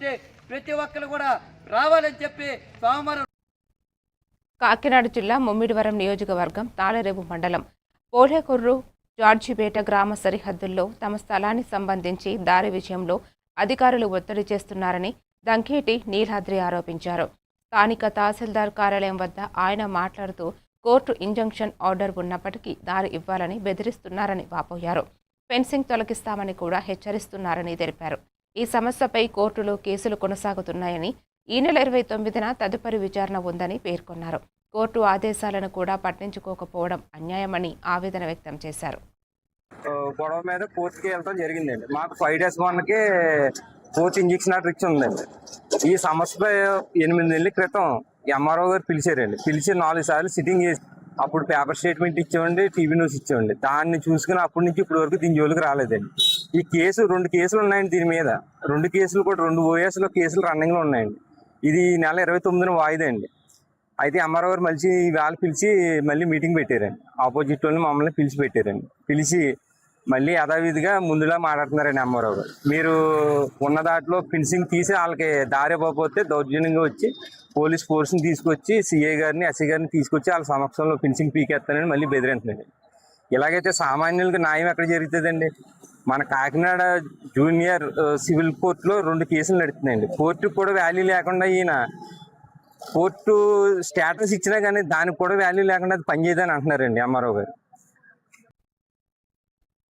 కాబట్టి ప్రతి ఒక్కరు కూడా రావాలని చెప్పి సోమవారం. కాకినాడ జిల్లా ముమ్మిడివరం నియోజకవర్గం తాళరేవు మండలం పోలేకొర్రు జార్జిపేట గ్రామ సరిహద్దుల్లో తమ స్థలానికి సంబంధించి దారి విషయంలో అధికారులు ఒత్తిడి చేస్తున్నారని దంకేటి నీలాద్రి ఆరోపించారు. స్థానిక తహసీల్దార్ కార్యాలయం వద్ద ఆయన మాట్లాడుతూ కోర్టు ఇంజంక్షన్ ఆర్డర్ ఉన్నప్పటికీ దారి ఇవ్వాలని బెదిరిస్తున్నారని వాపోయారు. ఫెన్సింగ్ తొలగిస్తామని కూడా హెచ్చరిస్తున్నారని తెలిపారు. ఈ సమస్యపై కోర్టులో కేసులు కొనసాగుతున్నాయని, ఈ నెల 29న తదుపరి విచారణ ఉందని పేర్కొన్నారు. కోర్టు ఆదేశాలను కూడా పట్టించుకోకపోవడం అన్యాయమని ఆవేదన వ్యక్తం చేశారు. గొడవ మీద కోర్టుకి వెళ్ళడం జరిగిందండి. మాకు 5 days వన్కి కోర్టు ఇంజక్షన్ ఆర్డర్ ఇచ్చి ఉందండి. ఈ సమస్యపై 8 నెలల క్రితం ఎంఆర్ఓ గారు పిలిచారండి. పిలిచి 4 సార్లు సిట్టింగ్ చేసి అప్పుడు పేపర్ స్టేట్మెంట్ ఇచ్చామండి, టీవీ న్యూస్ ఇచ్చామండి. దాన్ని చూసుకుని అప్పటి నుంచి ఇప్పటి వరకు దీని జోలికి రాలేదండి. ఈ కేసు 2 కేసులు ఉన్నాయండి. దీని మీద 2 కేసులు కూడా 2 OS కేసులు రన్నింగ్లో ఉన్నాయండి. ఇది నెల 29న వాయిదా అండి. అయితే ఎంఆర్ఓ గారు మళ్ళీ వేళ పిలిచి మళ్ళీ మీటింగ్ పెట్టారండి. ఆపోజిట్ వాళ్ళని మమ్మల్ని పిలిచి పెట్టారండి. పిలిచి మళ్ళీ యథావిధిగా ముందులా మాట్లాడుతున్నారండి ఎంఆర్ఓ గారు. మీరు ఉన్న దాంట్లో ఫిన్సింగ్ తీసి వాళ్ళకి దారి ఇవ్వకపోతే దౌర్జన్యంగా వచ్చి పోలీస్ ఫోర్స్ని తీసుకొచ్చి సిఐ గారిని ఎస్ఐ గారిని తీసుకొచ్చి వాళ్ళ సమక్షంలో ఫిన్సింగ్ పీకేస్తానని మళ్ళీ బెదిరింటున్నాడు. ఇలాగైతే సామాన్యులకి న్యాయం ఎక్కడ జరుగుతుందండి? మన కాకినాడ జూనియర్ సివిల్ కోర్టులో 2 కేసులు నడుస్తున్నాయండి. కోర్టుకు కూడా వాల్యూ లేకుండా ఈయన కోర్టు స్టేటస్ ఇచ్చినా కానీ దానికి కూడా వాల్యూ లేకుండా అది పనిచేయదని అంటున్నారండి ఎంఆర్ఓ గారు.